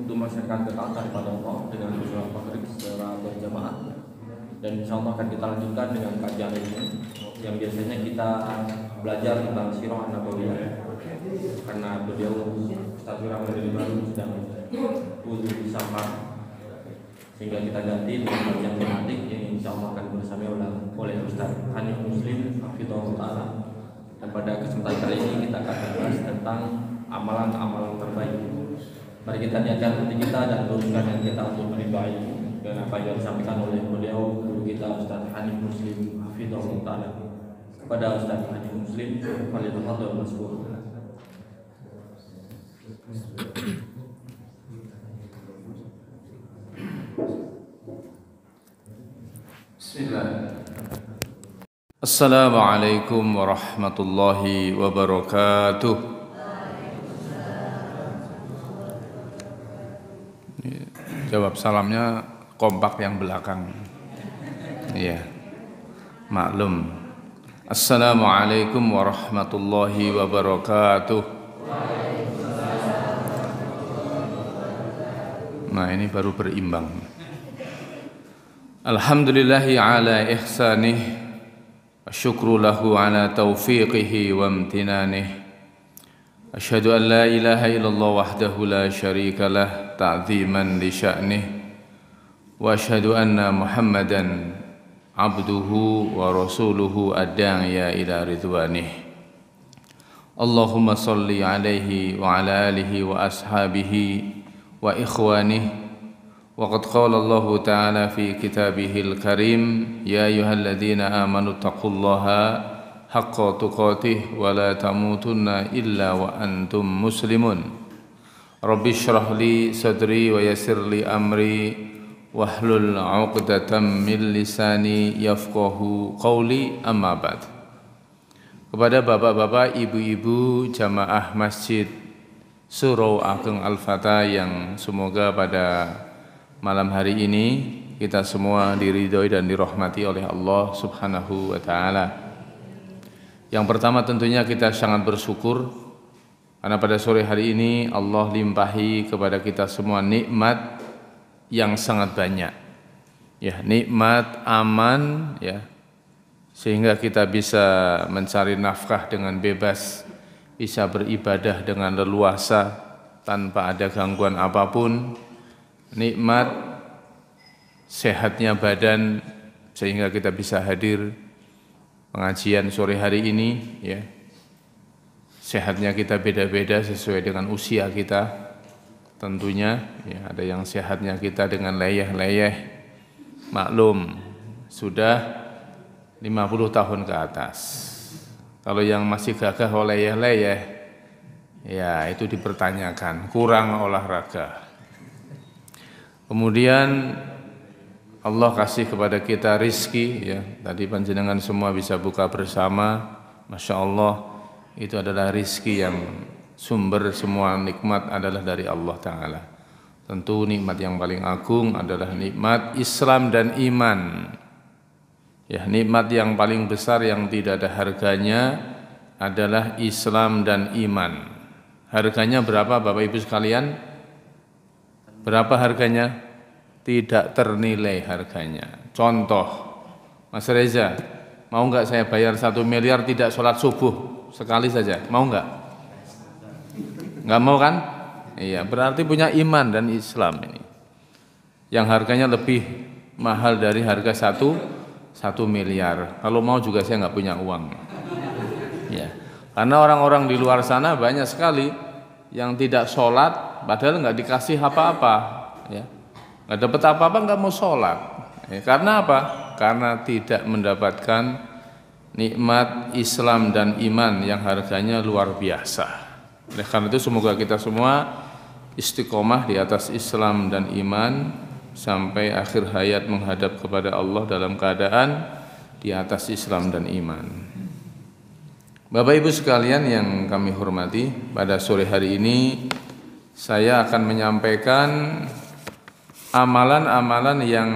untuk masyarakat kekal daripada Allah dengan sholat maghrib secara berjamaah. Dan insya Allah akan kita lanjutkan dengan kajian ini yang biasanya kita belajar tentang sirah nabawiyah, karena beliau Ustaz Wirang dari baru sedang uzur di safar, sehingga kita ganti dengan kajian tematik yang insya Allah akan bersama oleh Ustaz Hanif Muslim hafizahullah ta'ala. Dan pada kesempatan kali ini kita akan membahas tentang amalan-amalan terbaik. Mari kita niatkan hati kita dan teruskan yang kita untuk beribadah dengan apa yang disampaikan oleh beliau guru kita Ustaz Hanif Muslim hafizahullah ta'ala. Kepada Ustaz Hanif Muslim, fadhilul maskur. Bismillah. Assalamualaikum warahmatullahi wabarakatuh. Jawab salamnya kompak yang belakang. Iya. Maklum. Assalamualaikum warahmatullahi wabarakatuh. Nah, ini baru berimbang. Alhamdulillahi ala ihsanih wa syukru lahu ala taufiqihi wa amtinanih. Asyhadu an la ilaha illallah wahdahu la syarika lah ta'ziman li sya'nih. Wa asyhadu anna Muhammadan abduhu wa rasuluhu ad-da'iya ila ridwanih. Allahumma salli alaihi wa ala alihi wa ashabihi wa ikhwanih. وقد قال الله تعالى في كتابه الكريم يا أيها الذين آمنوا اتقوا الله حق تقاته ولا تموتن إلا وأنتم مسلمون رب اشرح لي صدري ويسر لي أمري واحلل عقدة من لساني يفقه قولي أما بعد. Kepada bapak-bapak, ibu-ibu jamaah Masjid Surau Ageng Al-Fatah yang semoga pada malam hari ini kita semua diridhoi dan dirahmati oleh Allah Subhanahu wa taala. Yang pertama tentunya kita sangat bersyukur karena pada sore hari ini Allah limpahi kepada kita semua nikmat yang sangat banyak. Ya, nikmat aman ya. Sehingga kita bisa mencari nafkah dengan bebas, bisa beribadah dengan leluasa tanpa ada gangguan apapun. Nikmat sehatnya badan sehingga kita bisa hadir pengajian sore hari ini ya. Sehatnya kita beda-beda sesuai dengan usia kita tentunya ya. Ada yang sehatnya kita dengan leyeh-leyeh, maklum sudah 50 tahun ke atas. Kalau yang masih gagah leyeh-leyeh ya itu dipertanyakan, kurang olahraga. Kemudian Allah kasih kepada kita rizki ya. Tadi panjenengan semua bisa buka bersama. Masya Allah, itu adalah rizki yang sumber semua nikmat adalah dari Allah Ta'ala. Tentu nikmat yang paling agung adalah nikmat Islam dan iman ya. Nikmat yang paling besar yang tidak ada harganya adalah Islam dan iman. Harganya berapa Bapak Ibu sekalian? Berapa harganya? Tidak ternilai harganya. Contoh, Mas Reza, mau nggak saya bayar 1 miliar tidak sholat subuh sekali saja? Mau nggak? Nggak mau kan? Iya, berarti punya iman dan Islam ini. Yang harganya lebih mahal dari harga 1 miliar. Kalau mau juga saya nggak punya uang. Ya, karena orang-orang di luar sana banyak sekali yang tidak sholat padahal nggak dikasih apa-apa ya. Nggak dapat apa-apa, nggak mau sholat ya. Karena apa? Karena tidak mendapatkan nikmat Islam dan iman yang harganya luar biasa. Oleh karena itu semoga kita semua istiqomah di atas Islam dan iman sampai akhir hayat menghadap kepada Allah dalam keadaan di atas Islam dan iman. Bapak Ibu sekalian yang kami hormati, pada sore hari ini saya akan menyampaikan amalan-amalan yang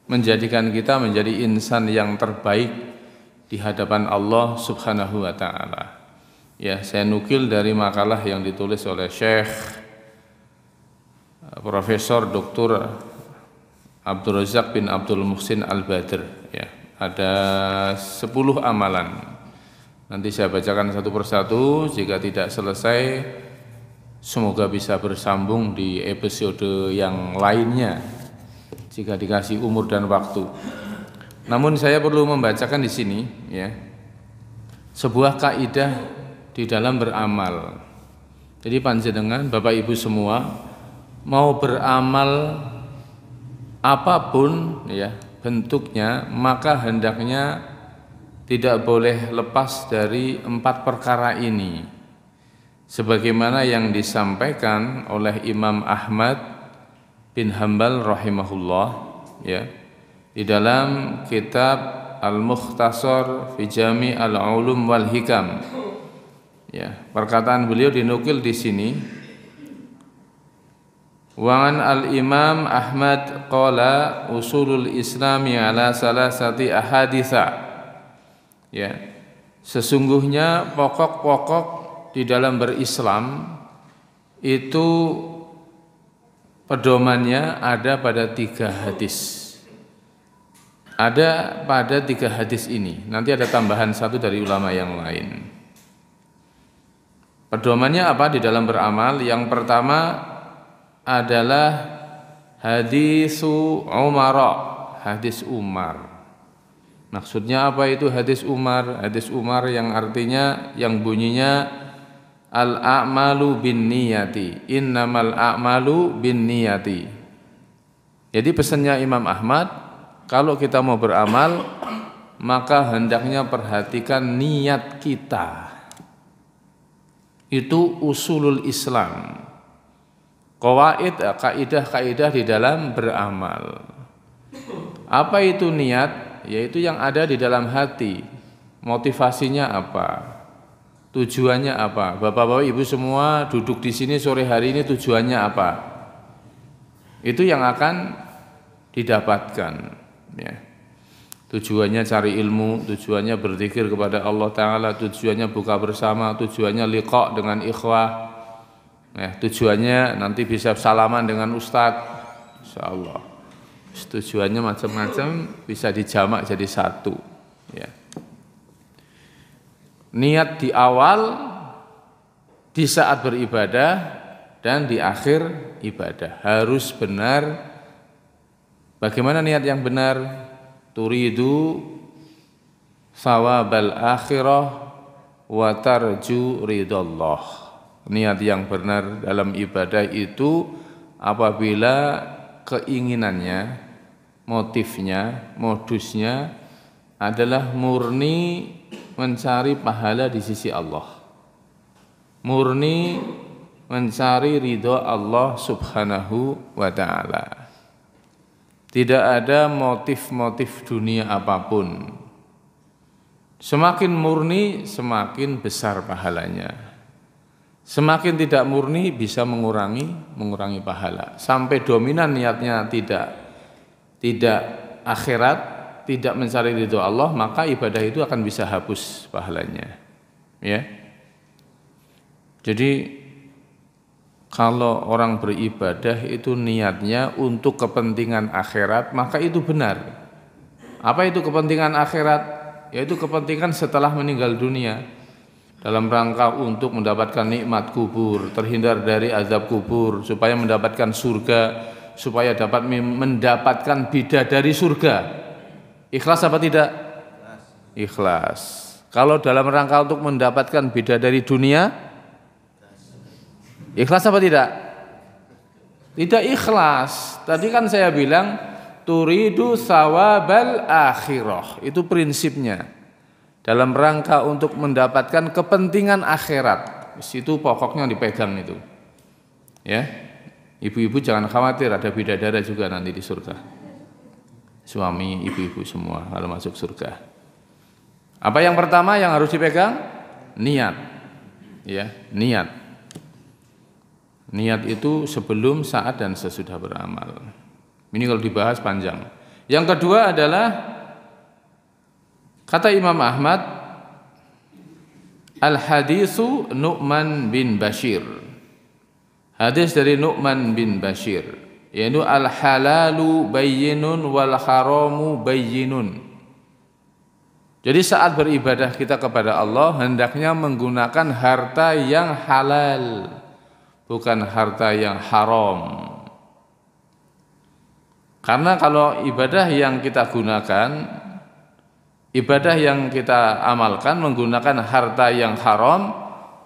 menjadikan kita menjadi insan yang terbaik di hadapan Allah Subhanahu wa taala. Ya, saya nukil dari makalah yang ditulis oleh Syekh Profesor Dr. Abdul Razak bin Abdul Muhsin Al-Badr ya. Ada 10 amalan. Nanti saya bacakan satu persatu, jika tidak selesai semoga bisa bersambung di episode yang lainnya jika dikasih umur dan waktu. Namun saya perlu membacakan di sini ya, sebuah kaidah di dalam beramal. Jadi panjenengan Bapak Ibu semua mau beramal apapun ya bentuknya, maka hendaknya tidak boleh lepas dari 4 perkara ini, sebagaimana yang disampaikan oleh Imam Ahmad bin Hanbal rahimahullah ya di dalam kitab Al-Mukhtasar fi Jami' Al-Ulum wal Hikam ya. Perkataan beliau dinukil di sini, wa an al-Imam Ahmad qala usulul Islami ala salasati ahaditsa ya. Sesungguhnya pokok-pokok di dalam berislam itu pedomannya ada pada 3 hadis. Ada pada 3 hadis ini. Nanti ada tambahan 1 dari ulama yang lain. Pedomannya apa di dalam beramal? Yang pertama adalah hadisu Umar, hadis Umar. Maksudnya apa itu hadis Umar? Hadis Umar yang artinya, yang bunyinya al-a'malu bin niyati, innamal a'malu bin niyati. Jadi pesannya Imam Ahmad, kalau kita mau beramal maka hendaknya perhatikan niat kita. Itu usulul Islam, kaidah-kaidah di dalam beramal. Apa itu niat? Yaitu yang ada di dalam hati. Motivasinya apa? Tujuannya apa? Bapak-bapak, Ibu semua duduk di sini sore hari ini tujuannya apa? Itu yang akan didapatkan ya. Tujuannya cari ilmu, tujuannya berzikir kepada Allah Ta'ala, tujuannya buka bersama, tujuannya liqa dengan ikhwah ya, tujuannya nanti bisa salaman dengan ustadz, insyaallah. Tujuannya macam-macam, bisa dijamak jadi satu ya. Niat di awal, di saat beribadah, dan di akhir ibadah harus benar. Bagaimana niat yang benar? Turidu thawabal akhirah wa tarju ridallah. Niat yang benar dalam ibadah itu apabila keinginannya, motifnya, modusnya adalah murni mencari pahala di sisi Allah, murni mencari ridho Allah subhanahu wa ta'ala. Tidak ada motif-motif dunia apapun. Semakin murni semakin besar pahalanya. Semakin tidak murni bisa mengurangi pahala. Sampai dominan niatnya tidak akhirat, tidak mencari ridho Allah, maka ibadah itu akan bisa hapus pahalanya. Ya. Jadi kalau orang beribadah itu niatnya untuk kepentingan akhirat, maka itu benar. Apa itu kepentingan akhirat? Yaitu kepentingan setelah meninggal dunia, dalam rangka untuk mendapatkan nikmat kubur, terhindar dari azab kubur, supaya mendapatkan surga, supaya dapat mendapatkan bidadari surga. Ikhlas apa tidak? Ikhlas. Kalau dalam rangka untuk mendapatkan bidadari dunia, ikhlas apa tidak? Tidak ikhlas. Tadi kan saya bilang turidu thawabal akhirah. Itu prinsipnya. Dalam rangka untuk mendapatkan kepentingan akhirat. Itu pokoknya dipegang itu. Ya. Ibu-ibu jangan khawatir, ada bidadara juga nanti di surga. Suami, ibu-ibu semua kalau masuk surga. Apa yang pertama yang harus dipegang? Niat. Ya, niat. Niat itu sebelum, saat, dan sesudah beramal. Ini kalau dibahas panjang. Yang kedua adalah kata Imam Ahmad, al-hadisu Nu'man bin Bashir. Hadis dari Nu'man bin Bashir, yaitu al-halalu bayyinun wal haramu bayyinun. Jadi saat beribadah kita kepada Allah hendaknya menggunakan harta yang halal, bukan harta yang haram. Karena kalau ibadah yang kita gunakan, ibadah yang kita amalkan menggunakan harta yang haram,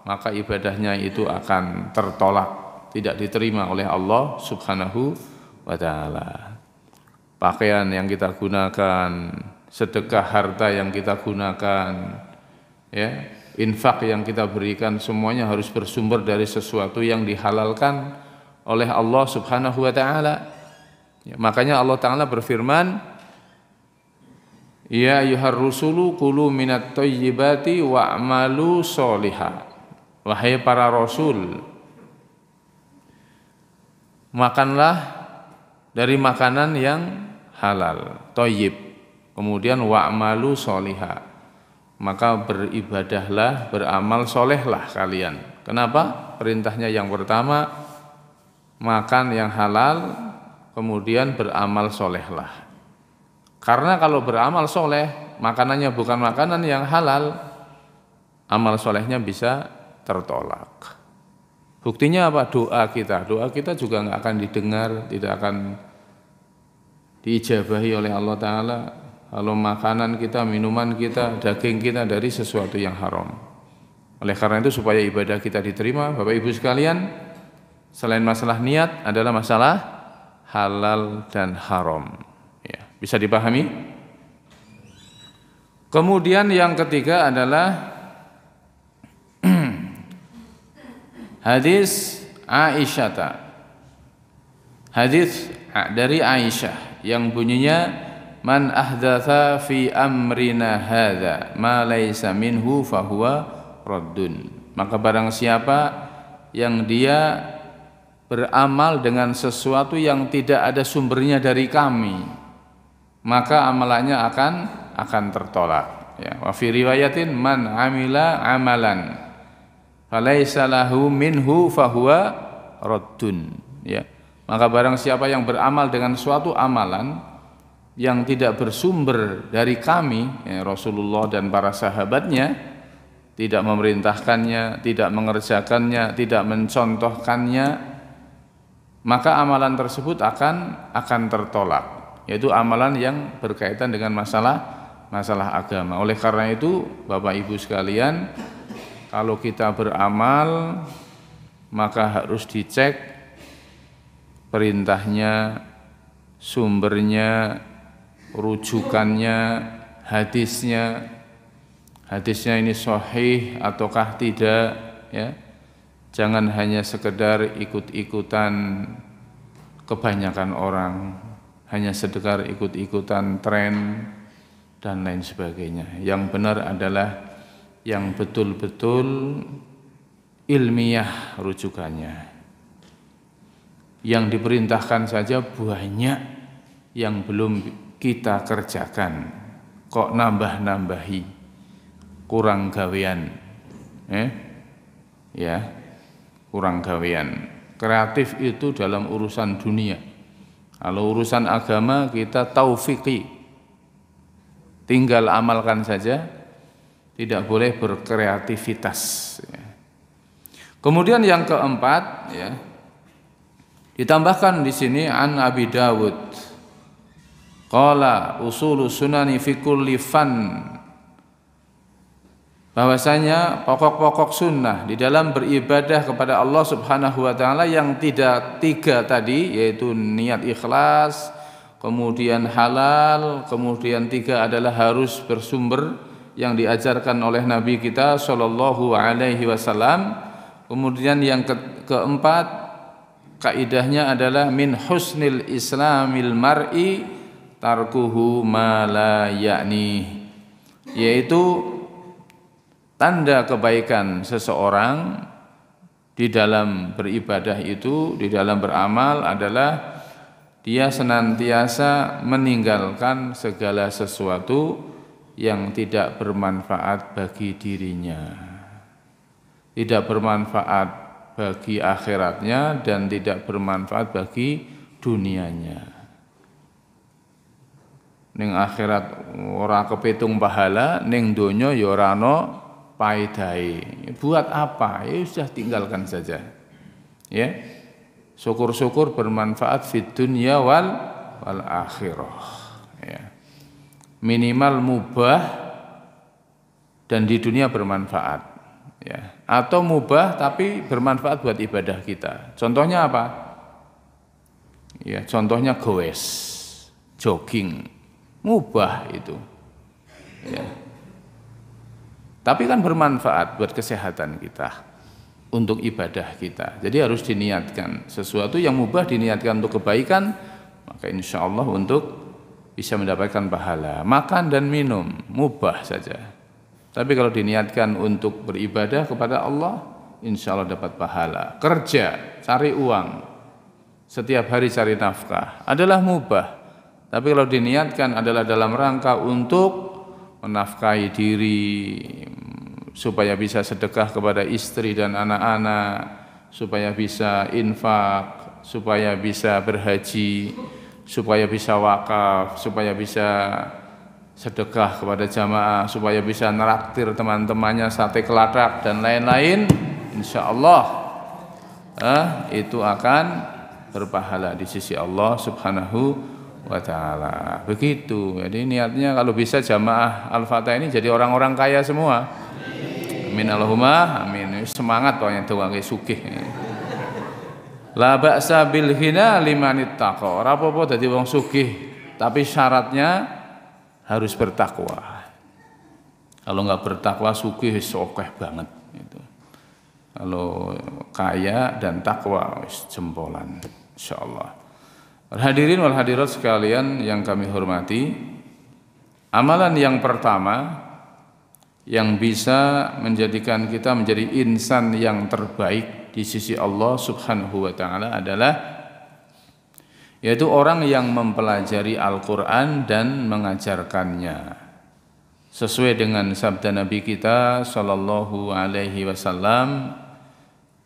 maka ibadahnya itu akan tertolak, tidak diterima oleh Allah Subhanahu wa ta'ala. Pakaian yang kita gunakan, sedekah harta yang kita gunakan, ya, infak yang kita berikan, semuanya harus bersumber dari sesuatu yang dihalalkan oleh Allah Subhanahu wa ta'ala. Ya, makanya Allah Ta'ala berfirman, ya ayyuhar rusulu kulu minat thayyibati wa'malu sholiha. Wahai para rasul, makanlah dari makanan yang halal, thayyib. Kemudian wa'malu sholiha, maka beribadahlah, beramal solehlah kalian. Kenapa? Perintahnya yang pertama makan yang halal, kemudian beramal solehlah. Karena kalau beramal soleh, makanannya bukan makanan yang halal, amal solehnya bisa tertolak. Buktinya apa? Doa kita juga nggak akan didengar, tidak akan diijabahi oleh Allah Ta'ala kalau makanan kita, minuman kita, daging kita dari sesuatu yang haram. Oleh karena itu supaya ibadah kita diterima, Bapak Ibu sekalian, selain masalah niat adalah masalah halal dan haram. Ya, bisa dipahami? Kemudian yang ketiga adalah hadis Aisyah. Hadis dari Aisyah yang bunyinya, man ahdatsa fi amrina hadza ma laisa minhu fahuwa raddun. Maka barang siapa yang dia beramal dengan sesuatu yang tidak ada sumbernya dari kami, maka amalannya akan tertolak. Ya, wa fi riwayatin man amila amalan falaisa lahu minhu fahuwa raddun. Ya, maka barang siapa yang beramal dengan suatu amalan yang tidak bersumber dari kami, ya, Rasulullah dan para sahabatnya, tidak memerintahkannya, tidak mengerjakannya, tidak mencontohkannya, maka amalan tersebut akan tertolak, yaitu amalan yang berkaitan dengan masalah agama. Oleh karena itu, Bapak Ibu sekalian, kalau kita beramal maka harus dicek perintahnya, sumbernya, rujukannya, hadisnya ini sahih ataukah tidak, ya. Jangan hanya sekedar ikut-ikutan kebanyakan orang, hanya sekedar ikut-ikutan tren dan lain sebagainya. Yang benar adalah yang betul-betul ilmiah rujukannya. Yang diperintahkan saja banyak yang belum kita kerjakan, kok nambah-nambahi, kurang gawean, ya, kurang gawean. Kreatif itu dalam urusan dunia. Kalau urusan agama kita taufiki, tinggal amalkan saja, tidak boleh berkreativitas. Kemudian yang keempat, ya, ditambahkan di sini an Abi Dawud. Qala usulu sunani fi kulli fan, bahwasanya pokok-pokok sunnah di dalam beribadah kepada Allah Subhanahu wa ta'ala yang tidak tiga tadi, yaitu niat ikhlas, kemudian halal, kemudian tiga adalah harus bersumber yang diajarkan oleh Nabi kita Shallallahu Alaihi Wasallam. Kemudian yang keempat, kaidahnya adalah min husnil islamil mar'i tarkuhu ma la ya'ni, yaitu tanda kebaikan seseorang di dalam beribadah itu, di dalam beramal adalah dia senantiasa meninggalkan segala sesuatu yang tidak bermanfaat bagi dirinya, tidak bermanfaat bagi akhiratnya dan tidak bermanfaat bagi dunianya. Ning akhirat ora kepitung pahala, ning donya ya ora ana paedahe. Buat apa? Ya sudah tinggalkan saja. Ya. Syukur-syukur bermanfaat fid dunya wal akhirah. Ya. Minimal mubah dan di dunia bermanfaat. Ya. Atau mubah tapi bermanfaat buat ibadah kita. Contohnya apa? Ya, contohnya goes, jogging. Mubah itu. Ya. Tapi kan bermanfaat buat kesehatan kita, untuk ibadah kita. Jadi harus diniatkan. Sesuatu yang mubah diniatkan untuk kebaikan, maka insya Allah untuk bisa mendapatkan pahala. Makan dan minum, mubah saja. Tapi kalau diniatkan untuk beribadah kepada Allah, insya Allah dapat pahala. Kerja, cari uang, setiap hari cari nafkah, adalah mubah. Tapi kalau diniatkan adalah dalam rangka untuk menafkahi diri, supaya bisa sedekah kepada istri dan anak-anak, supaya bisa infak, supaya bisa berhaji, supaya bisa wakaf, supaya bisa sedekah kepada jamaah, supaya bisa neraktir teman-temannya sate keladak dan lain-lain, insya Allah itu akan berpahala di sisi Allah Subhanahu wa ta'ala. Begitu. Jadi niatnya kalau bisa jamaah Al-Fatah ini jadi orang-orang kaya semua. Amin Allahumma amin. Semangat pokoknya doang sugih. La ba'sa bil ghina liman ittaqa. Ora apa-apa dadi wong sugih, tapi syaratnya harus bertakwa. Kalau enggak bertakwa sugih wis akeh banget itu. Kalau kaya dan takwa wis jempolan insyaallah. Hadirin wal hadirat sekalian yang kami hormati, amalan yang pertama yang bisa menjadikan kita menjadi insan yang terbaik di sisi Allah Subhanahu wa ta'ala adalah yaitu orang yang mempelajari Al-Quran dan mengajarkannya sesuai dengan sabda Nabi kita sallallahu alaihi wasallam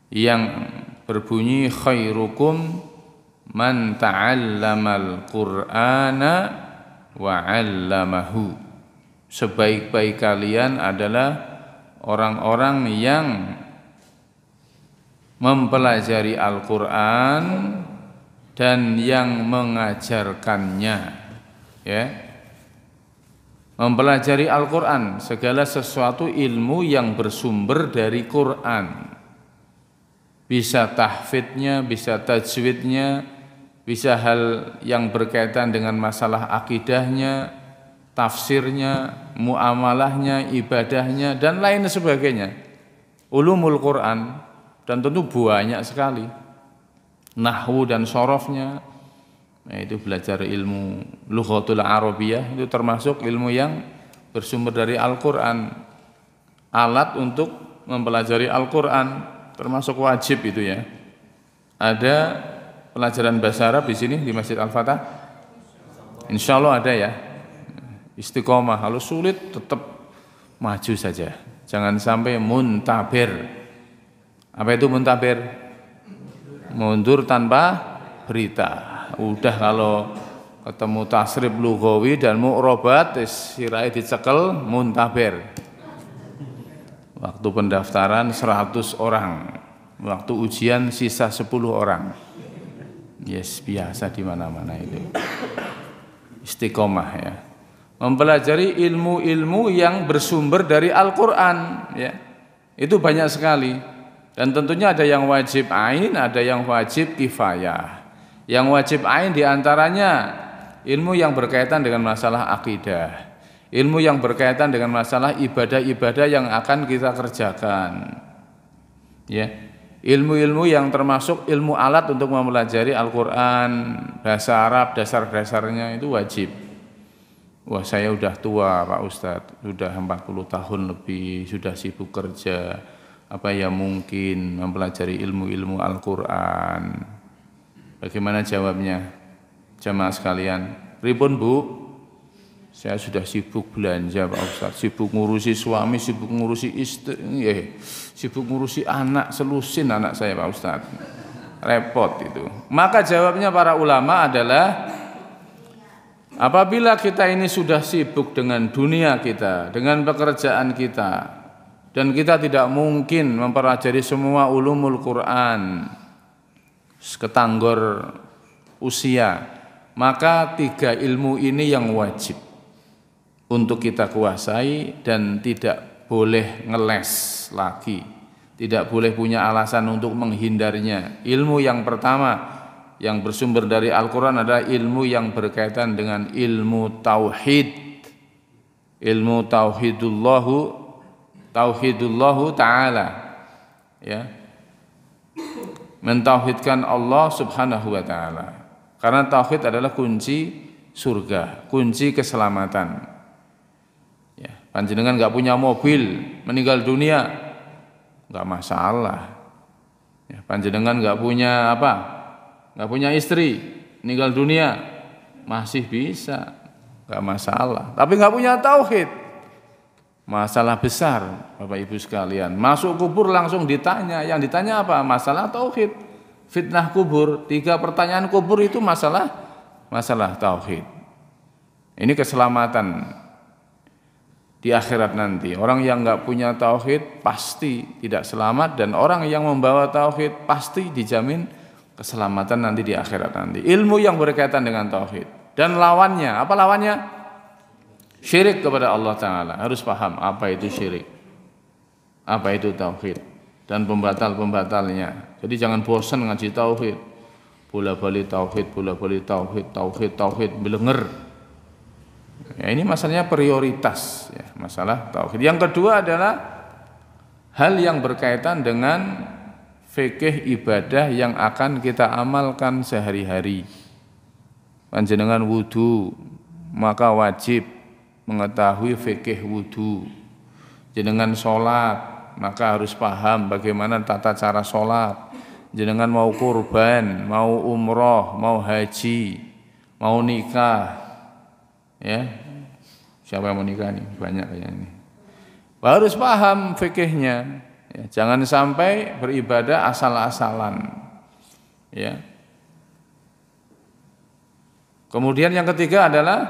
yang berbunyi khairukum man ta'allamal Qur'ana wa 'allamahu. Sebaik-baik kalian adalah orang-orang yang mempelajari Al-Qur'an dan yang mengajarkannya. Ya. Mempelajari Al-Qur'an, segala sesuatu ilmu yang bersumber dari Qur'an. Bisa tahfidnya, bisa tajwidnya, bisa hal yang berkaitan dengan masalah akidahnya, tafsirnya, muamalahnya, ibadahnya, dan lain sebagainya. Ulumul Quran, dan tentu banyak sekali. Nahwu dan sorofnya, itu belajar ilmu lughatul Arabiyah, itu termasuk ilmu yang bersumber dari Al-Quran. Alat untuk mempelajari Al-Quran, termasuk wajib itu ya. Ada pelajaran bahasa Arab di sini di Masjid Al-Fatah? Insya Allah ada ya. Istiqomah, kalau sulit tetap maju saja. Jangan sampai muntabir. Apa itu muntabir? Mundur tanpa berita. Udah kalau ketemu tasrif lughawi dan mu'robat, sirai dicekel, muntabir. Waktu pendaftaran 100 orang, waktu ujian sisa 10 orang. Yes, biasa di mana-mana itu. Istiqomah ya. Mempelajari ilmu-ilmu yang bersumber dari Al-Qur'an ya. Itu banyak sekali. Dan tentunya ada yang wajib ain, ada yang wajib kifayah. Yang wajib ain diantaranya ilmu yang berkaitan dengan masalah akidah, ilmu yang berkaitan dengan masalah ibadah-ibadah yang akan kita kerjakan. Ya. Ilmu-ilmu yang termasuk ilmu alat untuk mempelajari Al-Quran, bahasa Arab, dasar-dasarnya itu wajib. Wah, saya udah tua Pak Ustadz, sudah 40 tahun lebih, sudah sibuk kerja, apa ya mungkin mempelajari ilmu-ilmu Al-Quran? Bagaimana jawabnya? Jamaah sekalian, pripun Bu? Saya sudah sibuk belanja Pak Ustadz, sibuk ngurusi suami, sibuk ngurusi istri, sibuk ngurusi anak, selusin anak saya Pak Ustadz. Repot itu. Maka jawabnya para ulama adalah apabila kita ini sudah sibuk dengan dunia kita, dengan pekerjaan kita, dan kita tidak mungkin mempelajari semua ulumul Quran, ketanggor usia, maka 3 ilmu ini yang wajib untuk kita kuasai dan tidak boleh ngeles lagi, tidak boleh punya alasan untuk menghindarinya. Ilmu yang pertama yang bersumber dari Al-Quran adalah ilmu yang berkaitan dengan ilmu tauhid, ilmu tauhidullahu ta'ala, ya, mentauhidkan Allah subhanahu wa ta'ala, karena tauhid adalah kunci surga, kunci keselamatan. Ya, panjenengan nggak punya mobil, meninggal dunia nggak masalah. Ya, panjenengan nggak punya apa, nggak punya istri, meninggal dunia masih bisa, nggak masalah. Tapi nggak punya tauhid, masalah besar Bapak Ibu sekalian. Masuk kubur langsung ditanya, yang ditanya apa? Masalah tauhid. Fitnah kubur, 3 pertanyaan kubur itu masalah tauhid. Ini keselamatan di akhirat nanti. Orang yang nggak punya tauhid pasti tidak selamat, dan orang yang membawa tauhid pasti dijamin keselamatan nanti di akhirat nanti. Ilmu yang berkaitan dengan tauhid. Dan lawannya, apa lawannya? Syirik kepada Allah Ta'ala. Harus paham apa itu syirik, apa itu tauhid, dan pembatal-pembatalnya. Jadi jangan bosan ngaji tauhid, bola-bali tauhid, tauhid, belenger. Ya, ini masalahnya prioritas, ya, masalah tauhid. Yang kedua adalah hal yang berkaitan dengan fikih ibadah yang akan kita amalkan sehari-hari. Panjenengan wudu, maka wajib mengetahui fikih wudu. Jenengan sholat, maka harus paham bagaimana tata cara sholat. Jenengan mau kurban, mau umroh, mau haji, mau nikah, ya, siapa yang mau nikah nih? Banyak kayaknya ini. Harus paham fikihnya, ya, jangan sampai beribadah asal-asalan, ya. Kemudian yang ketiga adalah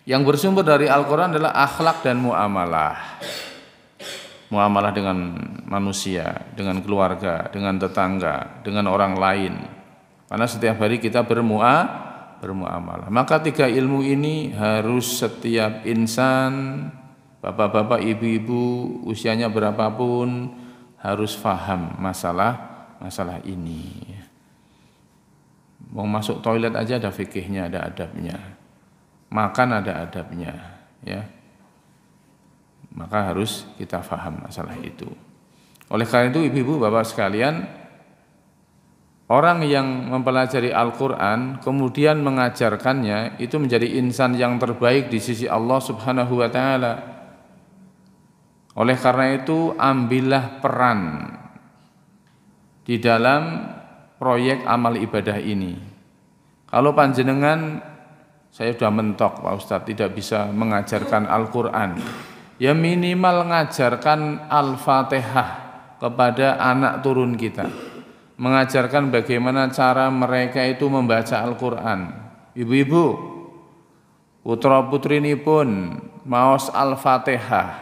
yang bersumber dari Al-Quran adalah akhlak dan muamalah. Muamalah dengan manusia, dengan keluarga, dengan tetangga, dengan orang lain. Karena setiap hari kita bermuamalah. Maka 3 ilmu ini harus setiap insan, bapak-bapak, ibu-ibu, usianya berapapun, harus paham masalah ini. Mau masuk toilet aja ada fikihnya, ada adabnya. Makan ada adabnya, ya. Maka harus kita paham masalah itu. Oleh karena itu ibu-ibu, bapak sekalian, orang yang mempelajari Al-Quran kemudian mengajarkannya itu menjadi insan yang terbaik di sisi Allah Subhanahu wa Ta'ala. Oleh karena itu ambillah peran di dalam proyek amal ibadah ini. Kalau panjenengan, saya sudah mentok Pak Ustadz, tidak bisa mengajarkan Al-Quran, ya minimal mengajarkan Al-Fatihah kepada anak turun kita, mengajarkan bagaimana cara mereka itu membaca Al-Quran. Ibu-ibu, putra putri ini pun maos Al-Fatihah,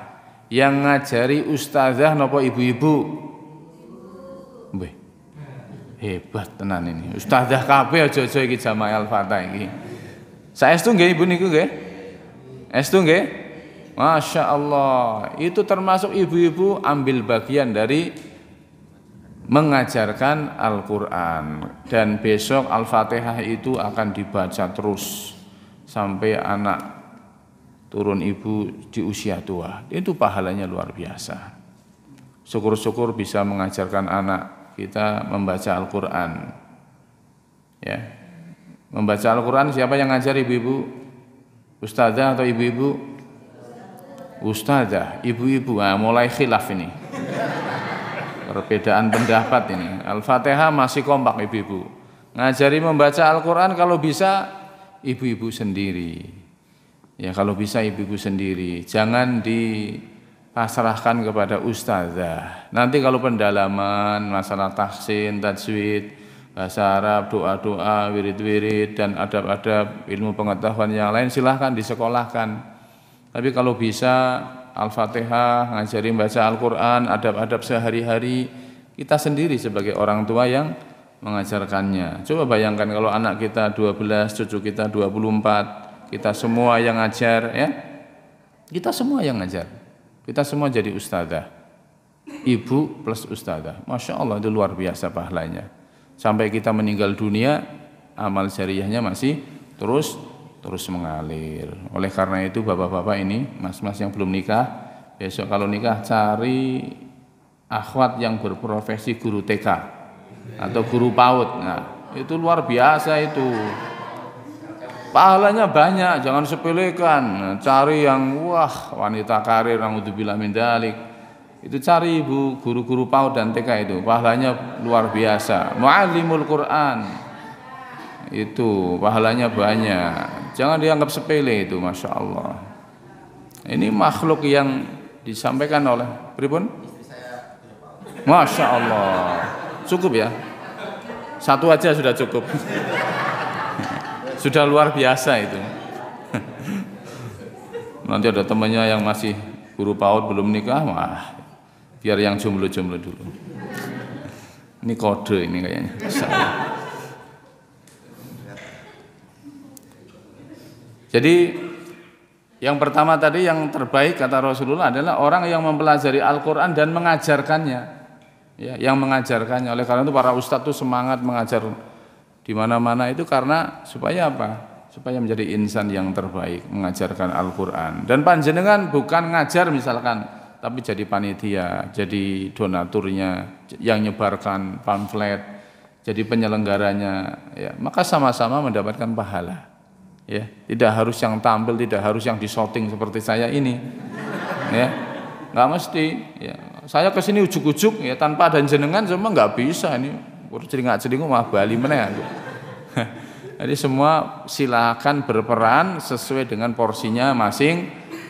yang ngajari ustazah nopo ibu-ibu? Mbah, hebat tenan ini. Ustazah kabeh aja-aja iki jamaah Al-Fatihah iki. Saestu nggih ibu niku nggih? Estu nggih? Masya Allah. Itu termasuk ibu-ibu ambil bagian dari mengajarkan Al-Quran. Dan besok Al-Fatihah itu akan dibaca terus sampai anak turun ibu di usia tua. Itu pahalanya luar biasa. Syukur-syukur bisa mengajarkan anak kita membaca Al-Quran, ya. Membaca Al-Quran siapa yang ngajar ibu-ibu? Ustazah atau ibu-ibu? Ustazah, ibu-ibu. Nah, mulai khilaf ini. Perbedaan pendapat ini. Al-Fatihah masih kompak ibu-ibu. Ngajari membaca Al-Quran kalau bisa ibu-ibu sendiri. Ya kalau bisa ibu-ibu sendiri, jangan dipasrahkan kepada ustazah. Nanti kalau pendalaman masalah tahsin, tajwid, bahasa Arab, doa-doa, wirid-wirid dan adab-adab ilmu pengetahuan yang lain silahkan disekolahkan. Tapi kalau bisa Al-Fatihah, ngajari baca Al-Quran, adab-adab sehari-hari, kita sendiri sebagai orang tua yang mengajarkannya. Coba bayangkan kalau anak kita 12, cucu kita 24, kita semua yang ngajar, ya. Kita semua yang ngajar. Kita semua jadi ustadzah. Ibu plus ustadzah. Masya Allah, itu luar biasa pahalanya. Sampai kita meninggal dunia, amal jariahnya masih terus mengalir. Oleh karena itu bapak-bapak ini, mas-mas yang belum nikah, besok kalau nikah cari akhwat yang berprofesi guru TK atau guru PAUD. Nah, itu luar biasa itu. Pahalanya banyak, jangan sepelekan. Cari yang wanita karir, naudzubillah min dzalik. Itu cari ibu guru-guru PAUD dan TK itu, pahalanya luar biasa. Muallimul Quran. Itu pahalanya banyak. Jangan dianggap sepele itu, masya Allah. Ini makhluk yang disampaikan oleh pripun? Masya Allah. Cukup ya? Satu aja sudah cukup. Sudah luar biasa itu. Nanti ada temannya yang masih guru PAUD belum nikah, biar yang jomblo-jomblo dulu. Ini kode ini kayaknya. Jadi yang pertama tadi yang terbaik kata Rasulullah adalah orang yang mempelajari Al-Quran dan mengajarkannya, ya, yang mengajarkannya. Oleh karena itu para ustadz tuh semangat mengajar di mana-mana itu karena supaya apa? Supaya menjadi insan yang terbaik, mengajarkan Al-Quran. Dan panjenengan bukan ngajar misalkan, tapi jadi panitia, jadi donaturnya, yang nyebarkan pamflet, jadi penyelenggaranya, ya, maka sama-sama mendapatkan pahala. Ya, tidak harus yang tampil, tidak harus yang disorting seperti saya ini, ya, nggak mesti. Ya. Saya kesini ujuk-ujuk, ya, tanpa ada jenengan semua nggak bisa ini. Cering-cering mah Bali meneh. Jadi semua silakan berperan sesuai dengan porsinya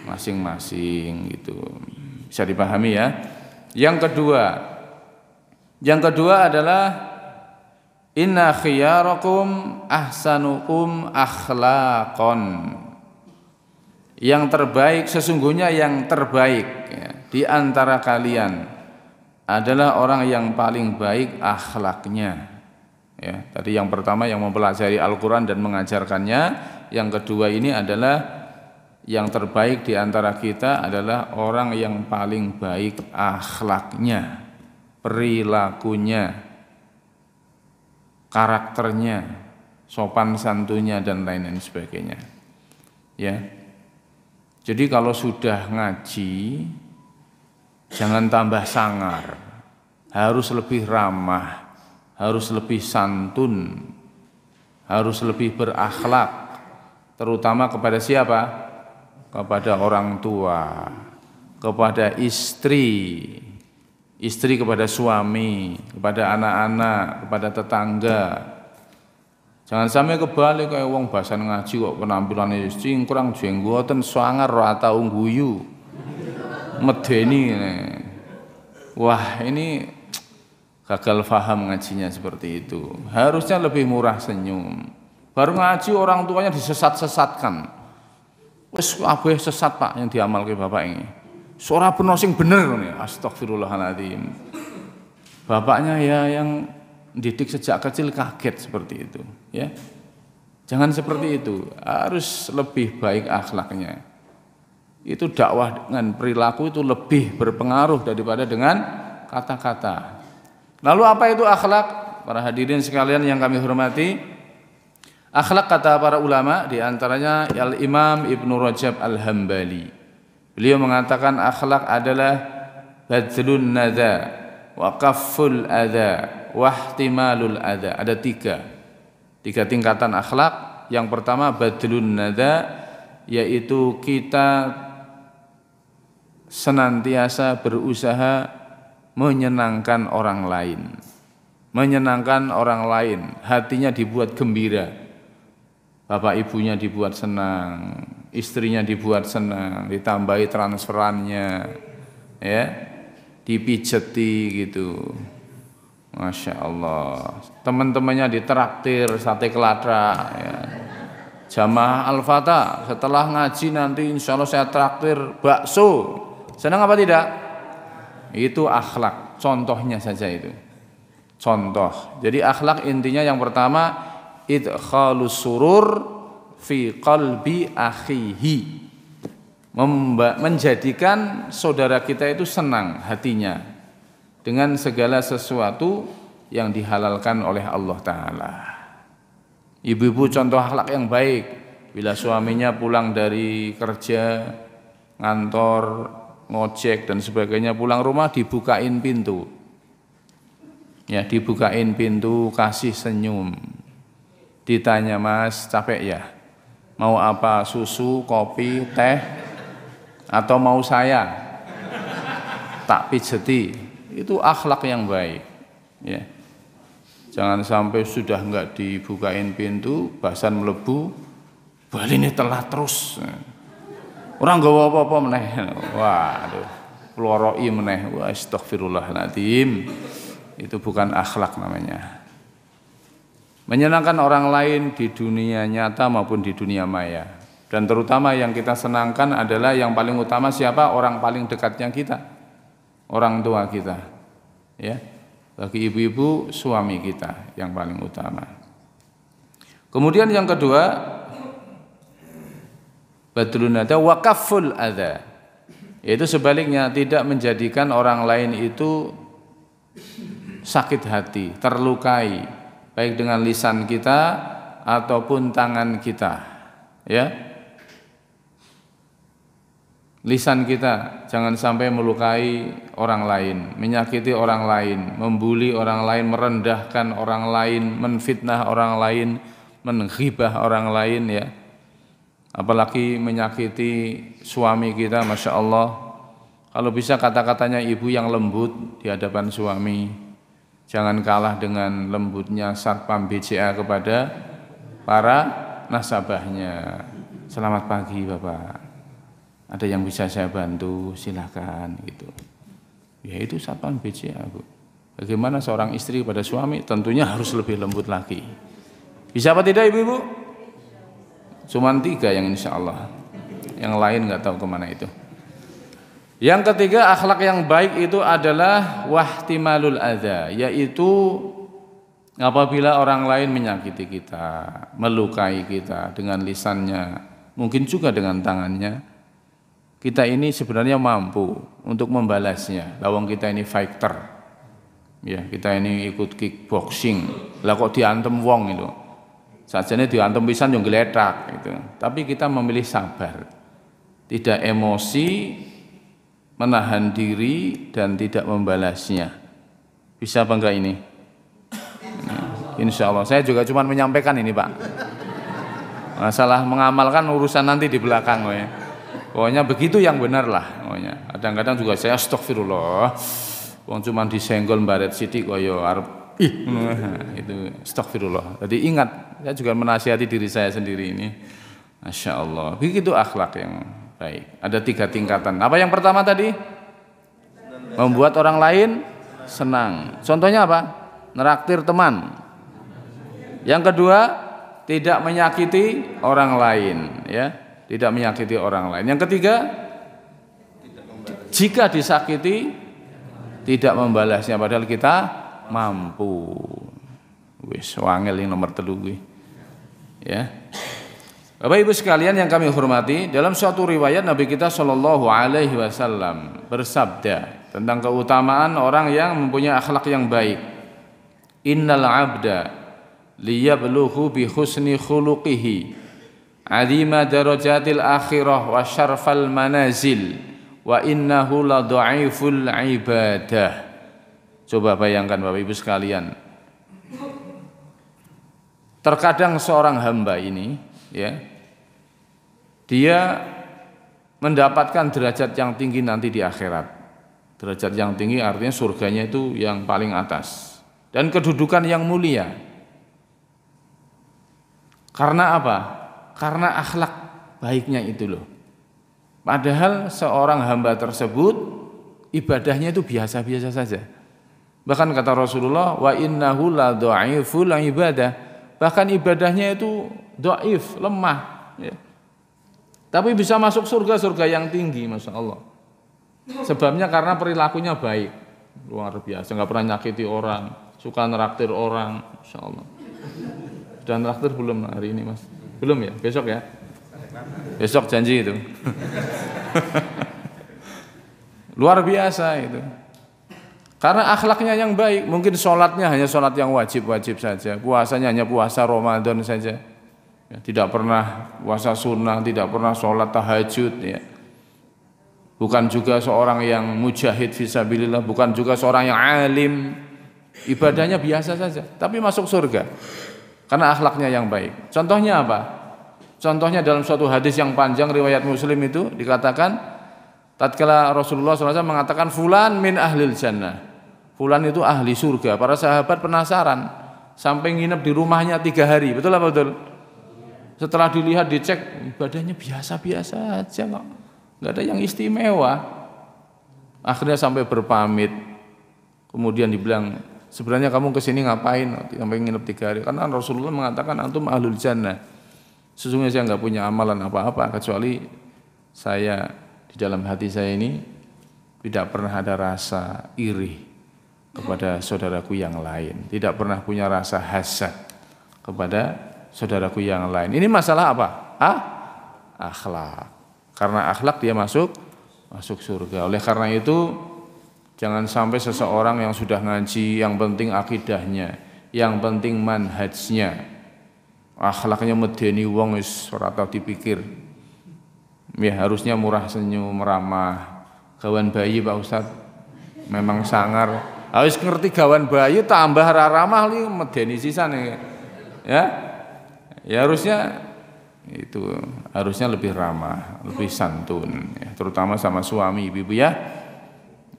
masing-masing gitu. Bisa dipahami ya. Yang kedua adalah inna khiyarakum ahsanukum akhlaqan. Yang terbaik, sesungguhnya yang terbaik, ya, di antara kalian adalah orang yang paling baik akhlaknya. Ya, tadi yang pertama yang mempelajari Al-Quran dan mengajarkannya. Yang kedua ini adalah yang terbaik di antara kita adalah orang yang paling baik akhlaknya, perilakunya, karakternya, sopan santunnya dan lain-lain sebagainya. Ya. Jadi kalau sudah ngaji jangan tambah sangar. Harus lebih ramah, harus lebih santun, harus lebih berakhlak, terutama kepada siapa? Kepada orang tua, kepada istri kepada suami, kepada anak-anak, kepada tetangga. Jangan sampai kebalik kayak wong bahasan ngaji kok penampilannya cingkrang jenggoten sangar ora tau guyu. Medeni. Wah, ini gagal paham ngajinya seperti itu. Harusnya lebih murah senyum. Baru ngaji orang tuanya disesat-sesatkan. Wis kabeh sesat Pak yang diamalke bapak ini. Suara bener sing bener nih. Astagfirullahaladzim. Bapaknya ya yang didik sejak kecil kaget seperti itu, ya. Jangan seperti itu. Harus lebih baik akhlaknya. Itu dakwah dengan perilaku itu lebih berpengaruh daripada dengan kata-kata. Lalu apa itu akhlak? Para hadirin sekalian yang kami hormati, akhlak kata para ulama di antaranya Al-Imam Ibnu Rajab Al-Hambali. Beliau mengatakan akhlak adalah badlun nadza wa kafful adza wa ihtimalul adza. Ada tiga tingkatan akhlak. Yang pertama badlun nadza, yaitu kita senantiasa berusaha menyenangkan orang lain. Menyenangkan orang lain, hatinya dibuat gembira. Bapak ibunya dibuat senang, istrinya dibuat senang, ditambahi transferannya, ya, dipijeti gitu. Masya Allah. Teman-temannya ditraktir sate kelatra, ya. Jamaah Al-Fatah setelah ngaji nanti insya Allah saya traktir bakso. Senang apa tidak? Itu akhlak. Contohnya saja itu. Contoh. Jadi akhlak intinya yang pertama idkhalus surur fi qalbi akhihi. Menjadikan saudara kita itu senang hatinya dengan segala sesuatu yang dihalalkan oleh Allah Ta'ala. Ibu-ibu contoh akhlak yang baik. Bila suaminya pulang dari kerja, ngantor, ngojek dan sebagainya, pulang rumah dibukain pintu. Ya, dibukain pintu, kasih senyum. Ditanya, "Mas, capek ya? Mau apa? Susu, kopi, teh? Atau mau saya tak pijeti?" Itu akhlak yang baik, ya. Jangan sampai sudah enggak dibukain pintu, basan melebu, bali ini telat terus. Orang enggak apa-apa meneh. Waduh, peloroi meneh. Wa astaghfirullahaladzim. Itu bukan akhlak namanya. Menyenangkan orang lain di dunia nyata maupun di dunia maya. Dan terutama yang kita senangkan adalah yang paling utama siapa? Orang paling dekatnya kita. Orang tua kita, ya. Bagi ibu-ibu, suami kita yang paling utama. Kemudian yang kedua, badlun adza wa kafful adza. Yaitu sebaliknya, tidak menjadikan orang lain itu sakit hati, terlukai, baik dengan lisan kita ataupun tangan kita, ya. Lisan kita jangan sampai melukai orang lain, menyakiti orang lain, membuli orang lain, merendahkan orang lain, menfitnah orang lain, menghibah orang lain, ya. Apalagi menyakiti suami kita, Masya Allah. Kalau bisa kata-katanya ibu yang lembut di hadapan suami, jangan kalah dengan lembutnya Satpam BCA kepada para nasabahnya. Selamat pagi Bapak, ada yang bisa saya bantu, silakan gitu. Ya itu Satpam BCA, Bu. Bagaimana seorang istri pada suami? Tentunya harus lebih lembut lagi. Bisa apa tidak ibu-ibu? Cuman 3 yang insya Allah. Yang lain nggak tahu kemana itu. Yang ketiga, akhlak yang baik itu adalah wahtimalul adza, yaitu apabila orang lain menyakiti kita, melukai kita dengan lisannya, mungkin juga dengan tangannya, kita ini sebenarnya mampu untuk membalasnya. Lawang kita ini fighter, ya, kita ini ikut kickboxing. Lah kok diantem wong itu, sajane diantem pisan yang geletak gitu. Tapi kita memilih sabar, tidak emosi, menahan diri dan tidak membalasnya. Bisa apa enggak ini? Insya Allah. Saya juga cuma menyampaikan ini Pak. Masalah mengamalkan urusan nanti di belakang, ya. Pokoknya begitu yang benar lah. Pokoknya kadang-kadang juga saya astagfirullah, wong cuma disenggol baret sidik koyo arep itu astagfirullah. Jadi ingat, saya juga menasihati diri saya sendiri ini. Masya Allah, begitu akhlak yang baik. Ada 3 tingkatan. Apa yang pertama tadi? Membuat orang lain senang. Contohnya apa? Neraktir teman. Yang kedua, tidak menyakiti orang lain, ya. Tidak menyakiti orang lain. Yang ketiga, jika disakiti tidak membalasnya padahal kita mampu. Wis wangel yang nomor 3 kuwi. Ya. Bapak Ibu sekalian yang kami hormati, dalam suatu riwayat Nabi kita Shallallahu alaihi wasallam bersabda tentang keutamaan orang yang mempunyai akhlak yang baik. Innal 'abda liyablughu bi husni khuluqihi azima darajatil akhirah wa syarfal manazil wa innahu la dha'iful ibadah. Coba bayangkan Bapak Ibu sekalian, terkadang seorang hamba ini, ya, dia mendapatkan derajat yang tinggi nanti di akhirat. Derajat yang tinggi artinya surganya itu yang paling atas dan kedudukan yang mulia. Karena apa? Karena akhlak baiknya itu loh. Padahal seorang hamba tersebut ibadahnya itu biasa-biasa saja. Bahkan kata Rasulullah, wa innahu la dhaiful ibadah. Bahkan ibadahnya itu dhaif, lemah. Ya. Tapi bisa masuk surga yang tinggi, masya Allah. Sebabnya karena perilakunya baik, luar biasa, nggak pernah nyakiti orang, suka neraktir orang, masya Allah. Sudah neraktir belum hari ini mas? Belum ya? Besok ya? Besok janji itu. Luar biasa itu. Karena akhlaknya yang baik. Mungkin sholatnya hanya sholat yang wajib-wajib saja. Puasanya hanya puasa Ramadan saja. Ya, tidak pernah puasa sunnah, tidak pernah sholat tahajud. Ya. Bukan juga seorang yang mujahid fisabilillah, bukan juga seorang yang alim. Ibadahnya biasa saja, tapi masuk surga. Karena akhlaknya yang baik. Contohnya apa? Contohnya dalam suatu hadis yang panjang riwayat Muslim itu dikatakan tatkala Rasulullah SAW mengatakan fulan min ahlil jannah. Fulan itu ahli surga. Para sahabat penasaran sampai nginep di rumahnya 3 hari. Betul apa betul? Setelah dilihat dicek ibadahnya biasa-biasa aja kok. Enggak ada yang istimewa. Akhirnya sampai berpamit. Kemudian dibilang, sebenarnya kamu kesini ngapain? Sampai nginep 3 hari. Karena Rasulullah mengatakan antum ahlul jannah. Sesungguhnya saya nggak punya amalan apa-apa kecuali saya di dalam hati saya ini tidak pernah ada rasa iri kepada saudaraku yang lain, tidak pernah punya rasa hasad kepada saudaraku yang lain. Ini masalah apa? Akhlak. Karena akhlak dia masuk surga. Oleh karena itu jangan sampai seseorang yang sudah ngaji, yang penting akidahnya, yang penting manhajnya, akhlaknya medeni wong wis ora tau dipikir. Ya harusnya murah senyum, ramah. Gawan bayi Pak Ustaz memang sangar. Harus ngerti gawan bayi tambah ramah li medeni sisan ya. Ya harusnya itu harusnya lebih ramah, lebih santun ya, terutama sama suami ibu ya.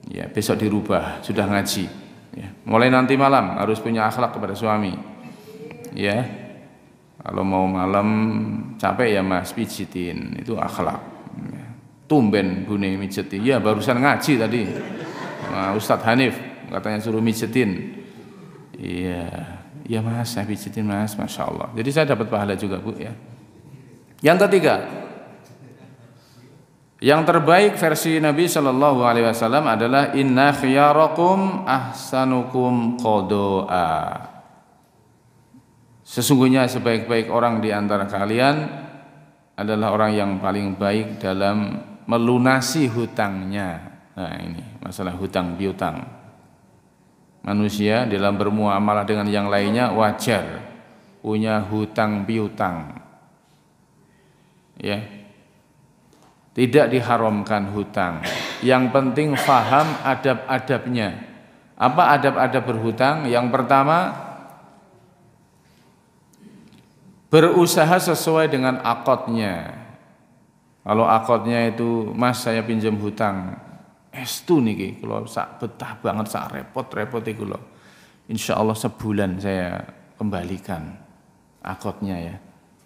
Ya besok dirubah, sudah ngaji ya. Mulai nanti malam harus punya akhlak kepada suami. Ya. Kalau mau malam capek ya mas pijitin, itu akhlak. Tumben bune mijetin, ya barusan ngaji tadi. Nah, Ustadz Hanif katanya suruh mijetin. Iya, ya mas saya pijitin mas, masya Allah. Jadi saya dapat pahala juga bu ya. Yang ketiga, yang terbaik versi Nabi Shallallahu Alaihi Wasallam adalah inna khiyarakum ahsanukum qodoa. Sesungguhnya sebaik-baik orang di antara kalian adalah orang yang paling baik dalam melunasi hutangnya. Nah ini masalah hutang piutang. Manusia dalam bermuamalah dengan yang lainnya wajar punya hutang piutang. Ya. Tidak diharamkan hutang. Yang penting faham adab-adabnya. Apa adab-adab berhutang? Yang pertama, berusaha sesuai dengan akadnya. Kalau akadnya itu, mas saya pinjam hutang, estu niki, kalau sak betah banget, sak repot-repot iku lho. Insyaallah sebulan saya kembalikan akadnya ya,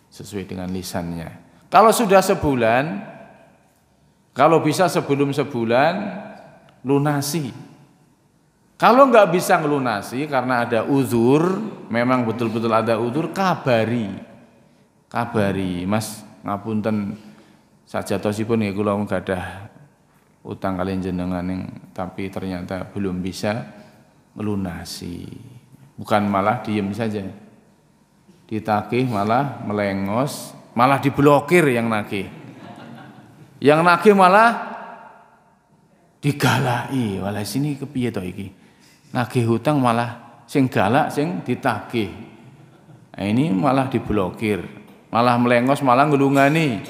sesuai dengan lisannya. Kalau sudah sebulan, kalau bisa sebelum sebulan lunasi. Kalau nggak bisa ngelunasi karena ada uzur, memang betul-betul ada uzur, kabari mas ngapunten sajatosipun nggih kula gadah utang kalian jenengan tapi ternyata belum bisa melunasi. Bukan malah diem saja, ditagih malah melengos, malah diblokir yang nagih malah digalai. Walah sini kepiye to iki, nagih hutang malah sing galak sing ditagih. Nah, ini malah diblokir, malah melengos, malah ngelungani.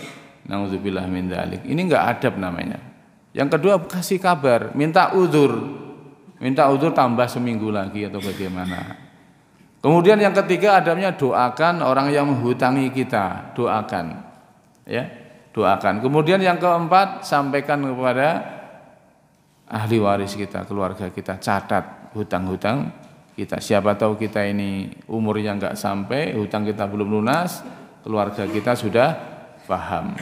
Nauzubillah min dzalik. Ini enggak adab namanya. Yang kedua, kasih kabar, minta uzur tambah seminggu lagi atau bagaimana. Kemudian yang ketiga adabnya doakan orang yang menghutangi kita, doakan. Ya, doakan. Kemudian yang keempat, sampaikan kepada ahli waris kita, keluarga kita, catat hutang-hutang kita. Siapa tahu kita ini umurnya enggak sampai, hutang kita belum lunas, keluarga kita sudah paham.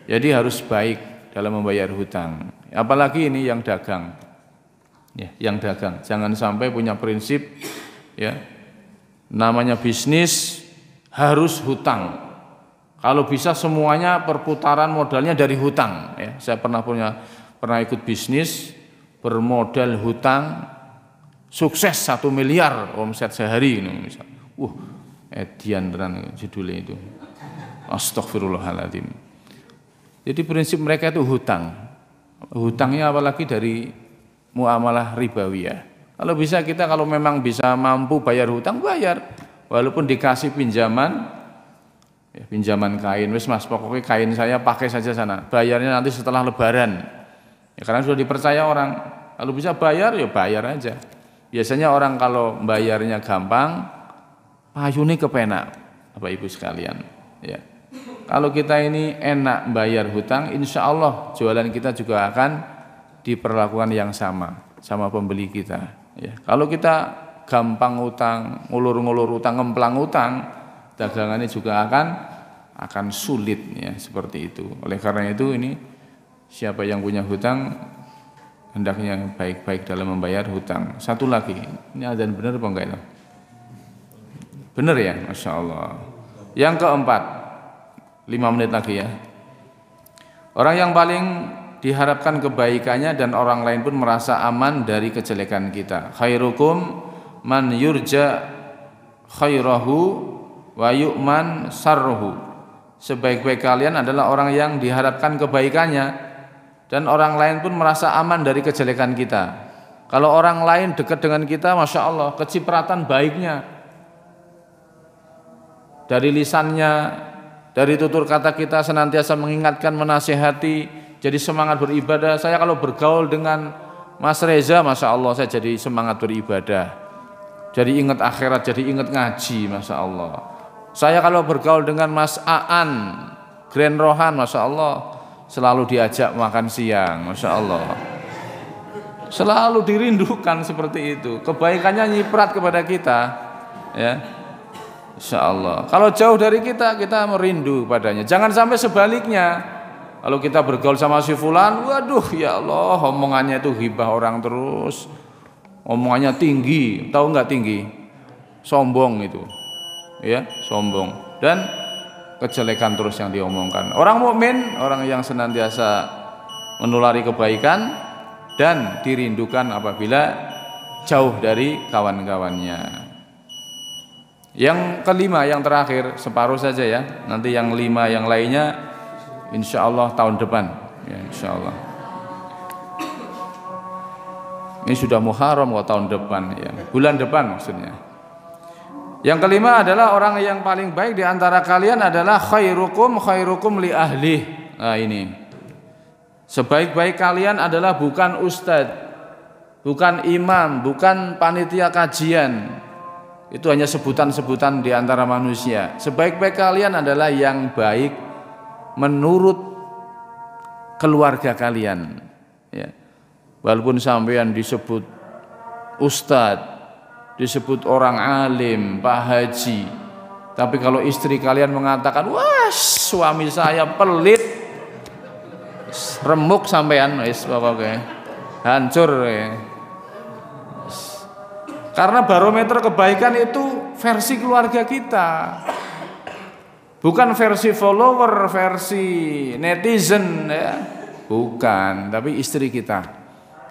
Jadi harus baik dalam membayar hutang. Apalagi ini yang dagang. Ya, yang dagang. Jangan sampai punya prinsip ya. Namanya bisnis harus hutang. Kalau bisa semuanya perputaran modalnya dari hutang ya. Saya pernah ikut bisnis bermodal hutang sukses 1 miliar omset sehari ini misal. Edian tenan judulnya itu. Astagfirullahaladzim. Jadi prinsip mereka itu hutang. Hutangnya apalagi dari muamalah ribawiyah. Kalau bisa kita kalau memang bisa mampu bayar hutang, bayar. Walaupun dikasih pinjaman, ya, pinjaman kain, wis mas pokoknya kain saya pakai saja sana. Bayarnya nanti setelah lebaran. Ya, karena sudah dipercaya orang. Kalau bisa bayar, ya bayar aja. Biasanya orang kalau bayarnya gampang, payune kepenak, Bapak Ibu sekalian. Ya. Kalau kita ini enak bayar hutang, insya Allah jualan kita juga akan diperlakukan yang sama pembeli kita. Ya. Kalau kita gampang utang, ngulur-ngulur utang, ngemplang utang, dagangannya juga akan sulit ya seperti itu. Oleh karena itu ini siapa yang punya hutang hendaknya baik-baik dalam membayar hutang. Satu lagi, ini adzan benar apa enggak itu? Benar ya, Masya Allah. Yang keempat, 5 menit lagi ya. Orang yang paling diharapkan kebaikannya dan orang lain pun merasa aman dari kejelekan kita. Khairukum man yurja khairahu wa yu'man sarruhu. Sebaik-baik kalian adalah orang yang diharapkan kebaikannya dan orang lain pun merasa aman dari kejelekan kita. Kalau orang lain dekat dengan kita, Masya Allah, kecipratan baiknya dari lisannya, dari tutur kata kita senantiasa mengingatkan, menasihati, jadi semangat beribadah. Saya kalau bergaul dengan Mas Reza, Masya Allah, saya jadi semangat beribadah. Jadi ingat akhirat, jadi ingat ngaji, Masya Allah. Saya kalau bergaul dengan Mas Aan, Grand Rohan, Masya Allah, selalu diajak makan siang, Masya Allah. Selalu dirindukan seperti itu. Kebaikannya nyiprat kepada kita, ya. Insya Allah. Kalau jauh dari kita merindu padanya. Jangan sampai sebaliknya. Kalau kita bergaul sama si fulan, waduh ya Allah, omongannya itu ghibah orang terus. Omongannya tinggi, tahu nggak tinggi? Sombong itu. Ya, sombong. Dan kejelekan terus yang diomongkan. Orang mukmin, orang yang senantiasa menulari kebaikan dan dirindukan apabila jauh dari kawan-kawannya. Yang kelima, yang terakhir, separuh saja ya. Nanti yang 5 yang lainnya insya Allah tahun depan ya, insya Allah. Ini sudah Muharram kok tahun depan ya, bulan depan maksudnya. Yang kelima adalah orang yang paling baik di antara kalian adalah khairukum li ahli. Nah ini, sebaik-baik kalian adalah bukan ustadz, bukan imam, bukan panitia kajian. Itu hanya sebutan-sebutan di antara manusia. Sebaik-baik kalian adalah yang baik menurut keluarga kalian ya. Walaupun sampean disebut ustadz, disebut orang alim, Pak Haji, tapi kalau istri kalian mengatakan, wah suami saya pelit, remuk sampean, wis pokoknya hancur ya. Karena barometer kebaikan itu versi keluarga kita, bukan versi follower, versi netizen ya. Bukan, tapi istri kita.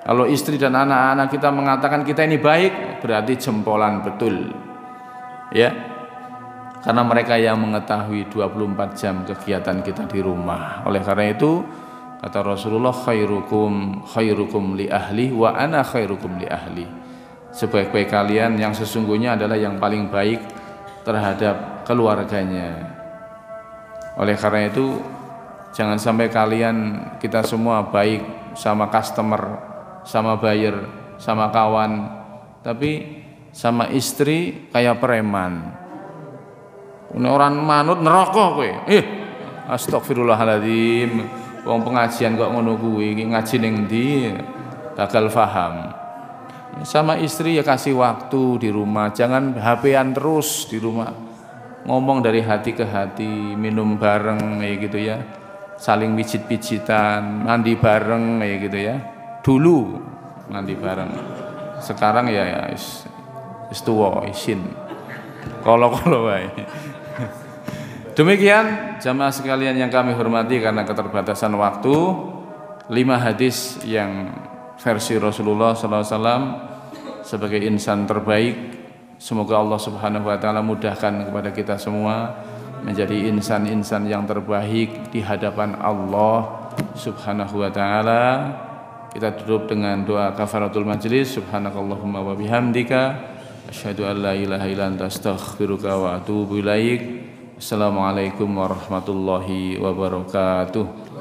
Kalau istri dan anak-anak kita mengatakan kita ini baik, berarti jempolan betul. Ya. Karena mereka yang mengetahui 24 jam kegiatan kita di rumah. Oleh karena itu, kata Rasulullah, khairukum li ahli wa ana khairukum li ahli. Sebaik-baik kalian yang sesungguhnya adalah yang paling baik terhadap keluarganya. Oleh karena itu, jangan sampai kita semua baik sama customer, sama buyer, sama kawan, tapi sama istri kayak preman. Ini orang manut neraka kowe. Astagfirullahaladzim. Wong pengajian kok ngono kuwi, ngaji ning ndi? Gagal paham. Sama istri ya kasih waktu di rumah, jangan HP-an terus di rumah. ngomong dari hati ke hati, minum bareng kayak gitu ya, saling pijit-pijitan, mandi bareng kayak gitu ya. Dulu mandi bareng, sekarang ya wis tuwa isin kolo-kolo wae. Demikian jamaah sekalian yang kami hormati, karena keterbatasan waktu, 5 hadis yang versi Rasulullah SAW sebagai insan terbaik. Semoga Allah Subhanahu wa taala mudahkan kepada kita semua menjadi insan-insan yang terbaik di hadapan Allah Subhanahu wa taala. Kita tutup dengan doa kafaratul majlis. Subhanakallahumma wa bihamdika asyhadu an la ilaha illa anta astaghfiruka wa atubu ilaik. Assalamualaikum warahmatullahi wabarakatuh.